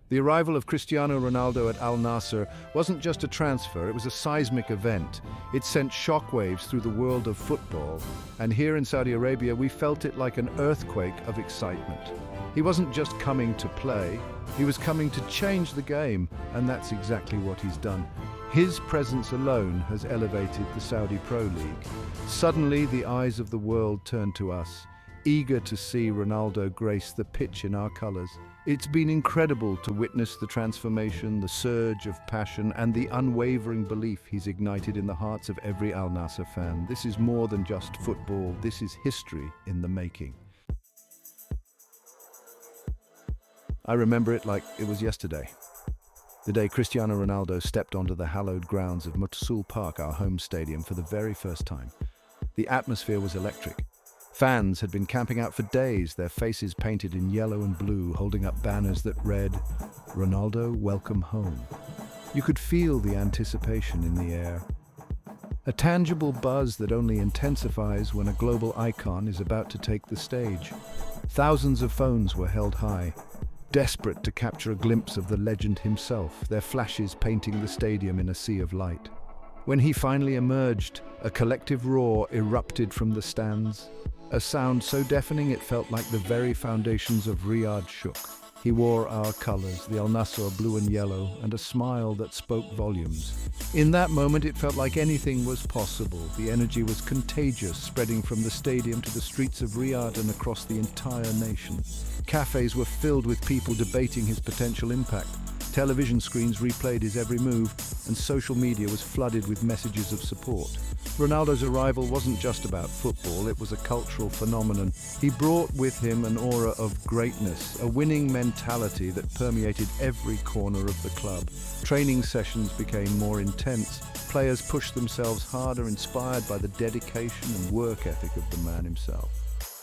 The arrival of Cristiano Ronaldo at Al-Nassr wasn't just a transfer, it was a seismic event. It sent shockwaves through the world of football, and here in Saudi Arabia we felt it like an earthquake of excitement. He wasn't just coming to play, he was coming to change the game, and that's exactly what he's done. His presence alone has elevated the Saudi Pro League. Suddenly the eyes of the world turned to us, eager to see Ronaldo grace the pitch in our colours. It's been incredible to witness the transformation, the surge of passion, and the unwavering belief he's ignited in the hearts of every Al-Nassr fan. This is more than just football, this is history in the making. I remember it like it was yesterday. The day Cristiano Ronaldo stepped onto the hallowed grounds of Mutsul Park, our home stadium, for the very first time. The atmosphere was electric. Fans had been camping out for days, their faces painted in yellow and blue, holding up banners that read, "Ronaldo, welcome home." You could feel the anticipation in the air. A tangible buzz that only intensifies when a global icon is about to take the stage. Thousands of phones were held high, desperate to capture a glimpse of the legend himself, their flashes painting the stadium in a sea of light. When he finally emerged, a collective roar erupted from the stands. A sound so deafening it felt like the very foundations of Riyadh shook. He wore our colours, the Al-Nassr blue and yellow, and a smile that spoke volumes. In that moment it felt like anything was possible. The energy was contagious, spreading from the stadium to the streets of Riyadh and across the entire nation. Cafes were filled with people debating his potential impact. Television screens replayed his every move, and social media was flooded with messages of support. Ronaldo's arrival wasn't just about football, it was a cultural phenomenon. He brought with him an aura of greatness, a winning mentality that permeated every corner of the club. Training sessions became more intense. Players pushed themselves harder, inspired by the dedication and work ethic of the man himself.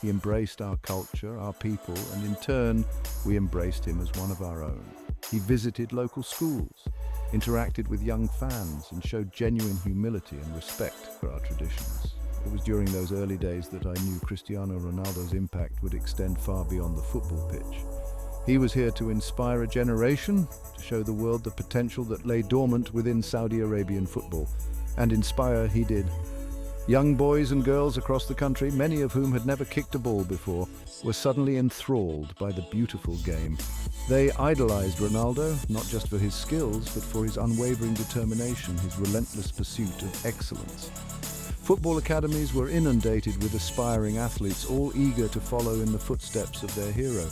He embraced our culture, our people, and in turn, we embraced him as one of our own. He visited local schools, interacted with young fans, and showed genuine humility and respect for our traditions. It was during those early days that I knew Cristiano Ronaldo's impact would extend far beyond the football pitch. He was here to inspire a generation, to show the world the potential that lay dormant within Saudi Arabian football. And inspire he did. Young boys and girls across the country, many of whom had never kicked a ball before, were suddenly enthralled by the beautiful game. They idolized Ronaldo, not just for his skills, but for his unwavering determination, his relentless pursuit of excellence. Football academies were inundated with aspiring athletes, all eager to follow in the footsteps of their hero.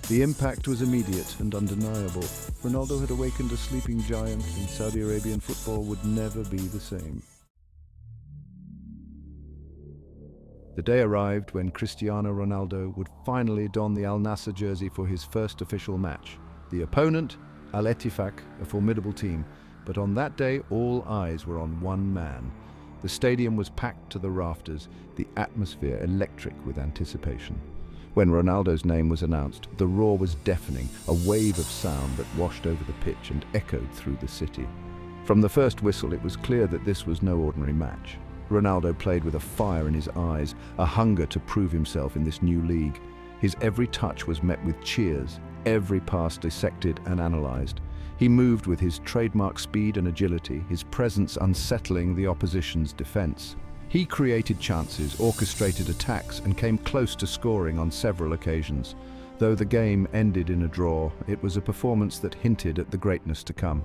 The impact was immediate and undeniable. Ronaldo had awakened a sleeping giant, and Saudi Arabian football would never be the same. The day arrived when Cristiano Ronaldo would finally don the Al-Nassr jersey for his first official match. The opponent, Al-Ettifaq, a formidable team, but on that day all eyes were on one man. The stadium was packed to the rafters, the atmosphere electric with anticipation. When Ronaldo's name was announced, the roar was deafening, a wave of sound that washed over the pitch and echoed through the city. From the first whistle, it was clear that this was no ordinary match. Ronaldo played with a fire in his eyes, a hunger to prove himself in this new league. His every touch was met with cheers, every pass dissected and analysed. He moved with his trademark speed and agility, his presence unsettling the opposition's defence. He created chances, orchestrated attacks, and came close to scoring on several occasions. Though the game ended in a draw, it was a performance that hinted at the greatness to come.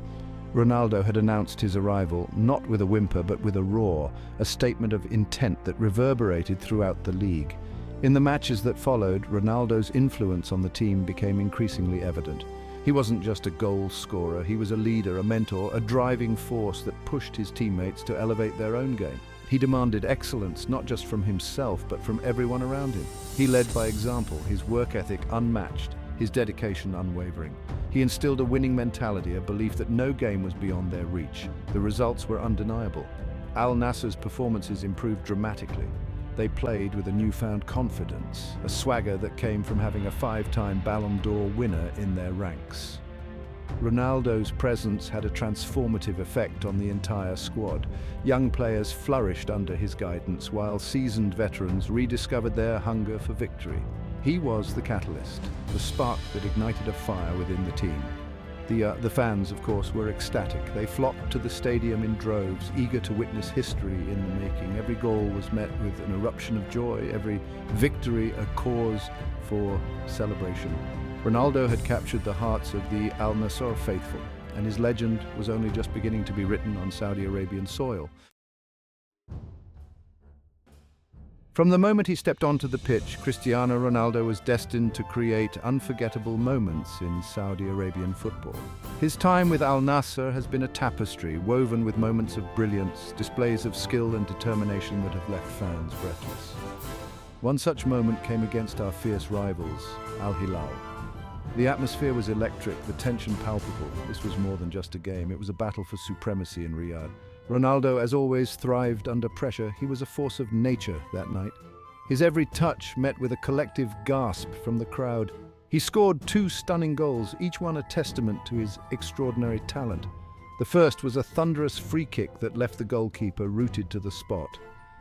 Ronaldo had announced his arrival, not with a whimper but with a roar, a statement of intent that reverberated throughout the league. In the matches that followed, Ronaldo's influence on the team became increasingly evident. He wasn't just a goal scorer, he was a leader, a mentor, a driving force that pushed his teammates to elevate their own game. He demanded excellence, not just from himself, but from everyone around him. He led by example, his work ethic unmatched, his dedication unwavering. He instilled a winning mentality, a belief that no game was beyond their reach. The results were undeniable. Al-Nassr's performances improved dramatically. They played with a newfound confidence, a swagger that came from having a 5-time Ballon d'Or winner in their ranks. Ronaldo's presence had a transformative effect on the entire squad. Young players flourished under his guidance, while seasoned veterans rediscovered their hunger for victory. He was the catalyst, the spark that ignited a fire within the team. The fans, of course, were ecstatic. They flocked to the stadium in droves, eager to witness history in the making. Every goal was met with an eruption of joy, every victory a cause for celebration. Ronaldo had captured the hearts of the Al-Nassr faithful, and his legend was only just beginning to be written on Saudi Arabian soil. From the moment he stepped onto the pitch, Cristiano Ronaldo was destined to create unforgettable moments in Saudi Arabian football. His time with Al-Nassr has been a tapestry woven with moments of brilliance, displays of skill and determination that have left fans breathless. One such moment came against our fierce rivals, Al-Hilal. The atmosphere was electric, the tension palpable. This was more than just a game, it was a battle for supremacy in Riyadh. Ronaldo, as always, thrived under pressure. He was a force of nature that night. His every touch met with a collective gasp from the crowd. He scored 2 stunning goals, each one a testament to his extraordinary talent. The first was a thunderous free kick that left the goalkeeper rooted to the spot.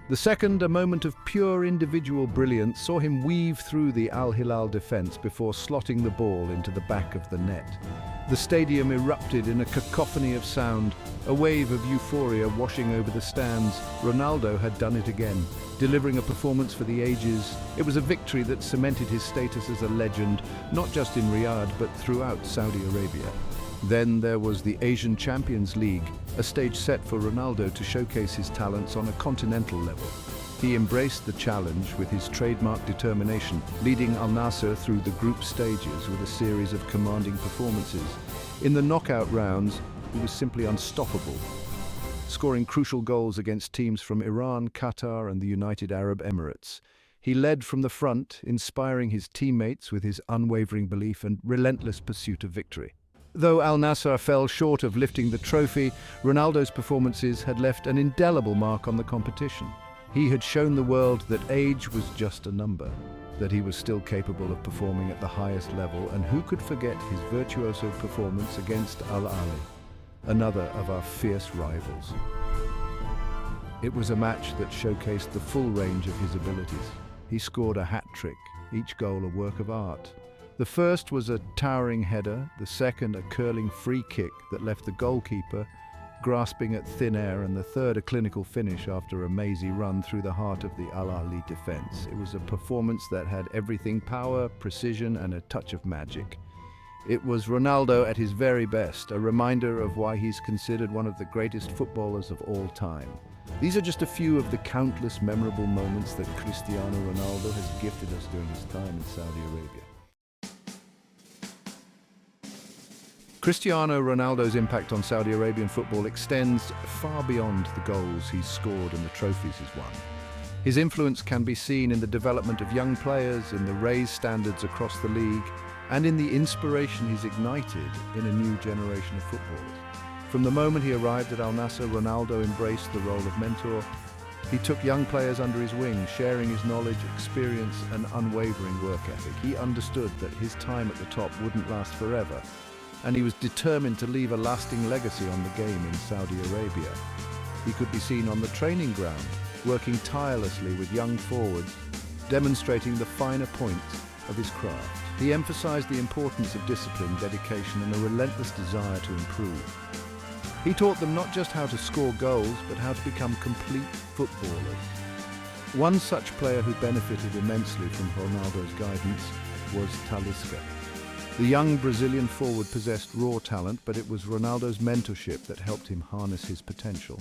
The second, a moment of pure individual brilliance, saw him weave through the Al-Hilal defense before slotting the ball into the back of the net. The stadium erupted in a cacophony of sound, a wave of euphoria washing over the stands. Ronaldo had done it again, delivering a performance for the ages. It was a victory that cemented his status as a legend, not just in Riyadh, but throughout Saudi Arabia. Then there was the Asian Champions League, a stage set for Ronaldo to showcase his talents on a continental level. He embraced the challenge with his trademark determination, leading Al-Nassr through the group stages with a series of commanding performances. In the knockout rounds, he was simply unstoppable, scoring crucial goals against teams from Iran, Qatar, and the United Arab Emirates. He led from the front, inspiring his teammates with his unwavering belief and relentless pursuit of victory. Though Al-Nassr fell short of lifting the trophy, Ronaldo's performances had left an indelible mark on the competition. He had shown the world that age was just a number, that he was still capable of performing at the highest level, and who could forget his virtuoso performance against Al-Ahly, another of our fierce rivals. It was a match that showcased the full range of his abilities. He scored a hat-trick, each goal a work of art. The first was a towering header, the second a curling free kick that left the goalkeeper grasping at thin air, and the third a clinical finish after a mazy run through the heart of the Al-Ahly defense. It was a performance that had everything: power, precision, and a touch of magic. It was Ronaldo at his very best, a reminder of why he's considered one of the greatest footballers of all time. These are just a few of the countless memorable moments that Cristiano Ronaldo has gifted us during his time in Saudi Arabia. Cristiano Ronaldo's impact on Saudi Arabian football extends far beyond the goals he's scored and the trophies he's won. His influence can be seen in the development of young players, in the raised standards across the league, and in the inspiration he's ignited in a new generation of footballers. From the moment he arrived at Al-Nassr, Ronaldo embraced the role of mentor. He took young players under his wing, sharing his knowledge, experience, and unwavering work ethic. He understood that his time at the top wouldn't last forever, and he was determined to leave a lasting legacy on the game in Saudi Arabia. He could be seen on the training ground, working tirelessly with young forwards, demonstrating the finer points of his craft. He emphasized the importance of discipline, dedication, and a relentless desire to improve. He taught them not just how to score goals, but how to become complete footballers. One such player who benefited immensely from Ronaldo's guidance was Talisca. The young Brazilian forward possessed raw talent, but it was Ronaldo's mentorship that helped him harness his potential.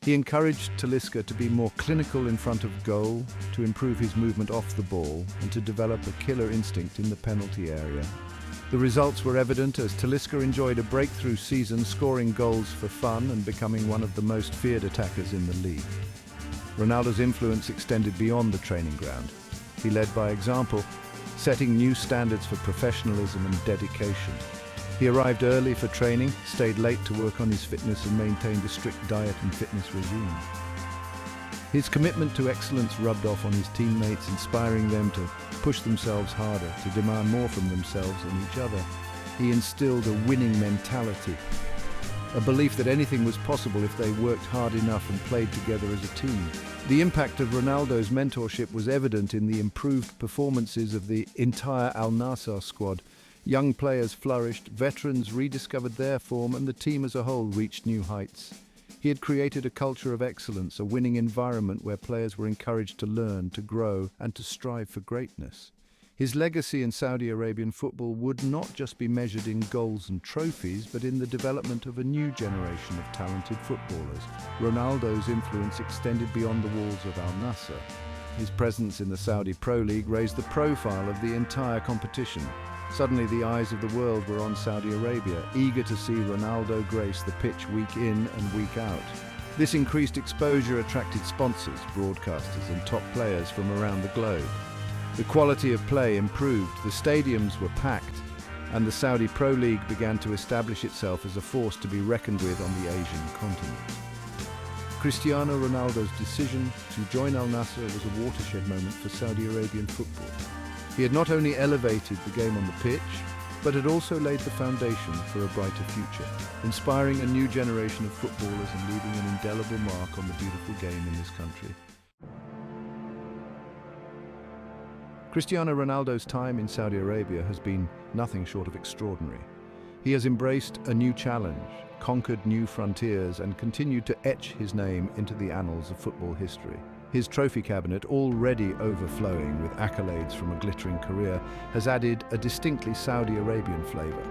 He encouraged Talisca to be more clinical in front of goal, to improve his movement off the ball, and to develop a killer instinct in the penalty area. The results were evident as Talisca enjoyed a breakthrough season, scoring goals for fun and becoming one of the most feared attackers in the league. Ronaldo's influence extended beyond the training ground. He led by example, setting new standards for professionalism and dedication. He arrived early for training, stayed late to work on his fitness, and maintained a strict diet and fitness regime. His commitment to excellence rubbed off on his teammates, inspiring them to push themselves harder, to demand more from themselves and each other. He instilled a winning mentality, a belief that anything was possible if they worked hard enough and played together as a team. The impact of Ronaldo's mentorship was evident in the improved performances of the entire Al-Nassr squad. Young players flourished, veterans rediscovered their form, and the team as a whole reached new heights. He had created a culture of excellence, a winning environment where players were encouraged to learn, to grow, and to strive for greatness. His legacy in Saudi Arabian football would not just be measured in goals and trophies, but in the development of a new generation of talented footballers. Ronaldo's influence extended beyond the walls of Al-Nassr. His presence in the Saudi Pro League raised the profile of the entire competition. Suddenly the eyes of the world were on Saudi Arabia, eager to see Ronaldo grace the pitch week in and week out. This increased exposure attracted sponsors, broadcasters, and top players from around the globe. The quality of play improved, the stadiums were packed, and the Saudi Pro League began to establish itself as a force to be reckoned with on the Asian continent. Cristiano Ronaldo's decision to join Al-Nassr was a watershed moment for Saudi Arabian football. He had not only elevated the game on the pitch, but had also laid the foundation for a brighter future, inspiring a new generation of footballers and leaving an indelible mark on the beautiful game in this country. Cristiano Ronaldo's time in Saudi Arabia has been nothing short of extraordinary. He has embraced a new challenge, conquered new frontiers, and continued to etch his name into the annals of football history. His trophy cabinet, already overflowing with accolades from a glittering career, has added a distinctly Saudi Arabian flavor.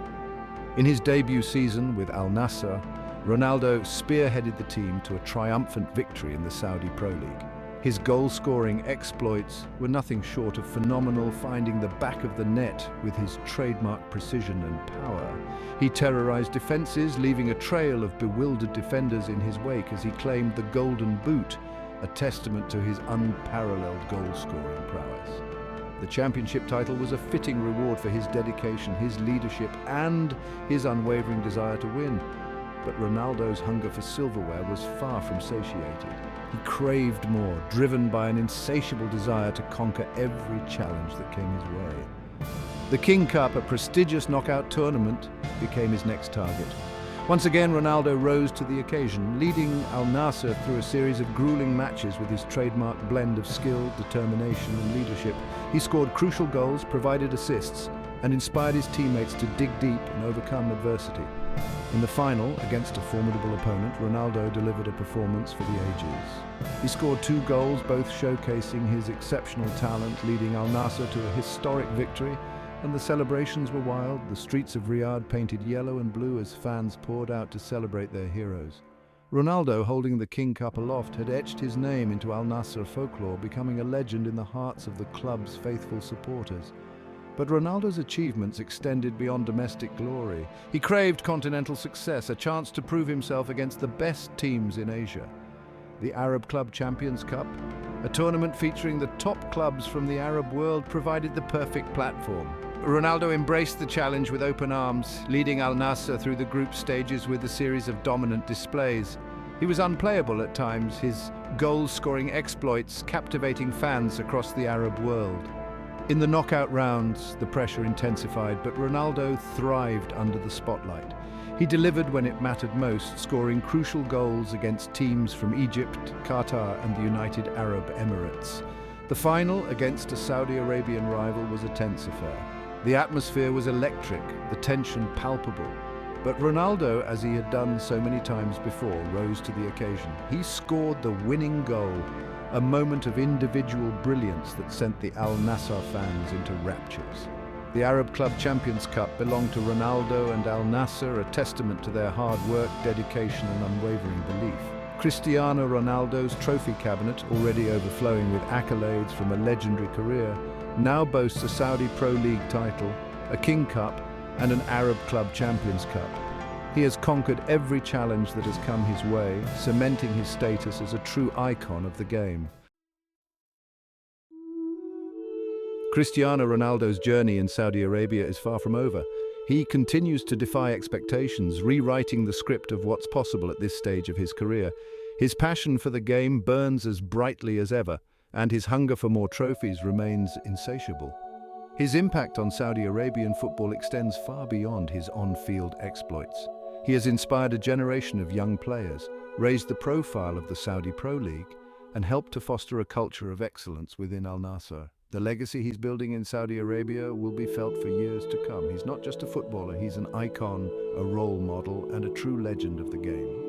In his debut season with Al-Nassr, Ronaldo spearheaded the team to a triumphant victory in the Saudi Pro League. His goal-scoring exploits were nothing short of phenomenal, finding the back of the net with his trademark precision and power. He terrorized defenses, leaving a trail of bewildered defenders in his wake as he claimed the Golden Boot, a testament to his unparalleled goal-scoring prowess. The championship title was a fitting reward for his dedication, his leadership, and his unwavering desire to win. But Ronaldo's hunger for silverware was far from satiated. He craved more, driven by an insatiable desire to conquer every challenge that came his way. The King Cup, a prestigious knockout tournament, became his next target. Once again, Ronaldo rose to the occasion, leading Al-Nassr through a series of grueling matches with his trademark blend of skill, determination, and leadership. He scored crucial goals, provided assists, and inspired his teammates to dig deep and overcome adversity. In the final, against a formidable opponent, Ronaldo delivered a performance for the ages. He scored 2 goals, both showcasing his exceptional talent, leading Al-Nassr to a historic victory, and the celebrations were wild, the streets of Riyadh painted yellow and blue as fans poured out to celebrate their heroes. Ronaldo, holding the King Cup aloft, had etched his name into Al-Nassr folklore, becoming a legend in the hearts of the club's faithful supporters. But Ronaldo's achievements extended beyond domestic glory. He craved continental success, a chance to prove himself against the best teams in Asia. The Arab Club Champions Cup, a tournament featuring the top clubs from the Arab world, provided the perfect platform. Ronaldo embraced the challenge with open arms, leading Al-Nassr through the group stages with a series of dominant displays. He was unplayable at times, his goal-scoring exploits captivating fans across the Arab world. In the knockout rounds, the pressure intensified, but Ronaldo thrived under the spotlight. He delivered when it mattered most, scoring crucial goals against teams from Egypt, Qatar, and the United Arab Emirates. The final, against a Saudi Arabian rival, was a tense affair. The atmosphere was electric, the tension palpable. But Ronaldo, as he had done so many times before, rose to the occasion. He scored the winning goal, a moment of individual brilliance that sent the Al-Nassr fans into raptures. The Arab Club Champions Cup belonged to Ronaldo and Al-Nassr, a testament to their hard work, dedication, and unwavering belief. Cristiano Ronaldo's trophy cabinet, already overflowing with accolades from a legendary career, now boasts a Saudi Pro League title, a King Cup, and an Arab Club Champions Cup. He has conquered every challenge that has come his way, cementing his status as a true icon of the game. Cristiano Ronaldo's journey in Saudi Arabia is far from over. He continues to defy expectations, rewriting the script of what's possible at this stage of his career. His passion for the game burns as brightly as ever, and his hunger for more trophies remains insatiable. His impact on Saudi Arabian football extends far beyond his on-field exploits. He has inspired a generation of young players, raised the profile of the Saudi Pro League, and helped to foster a culture of excellence within Al-Nassr. The legacy he's building in Saudi Arabia will be felt for years to come. He's not just a footballer, he's an icon, a role model, and a true legend of the game.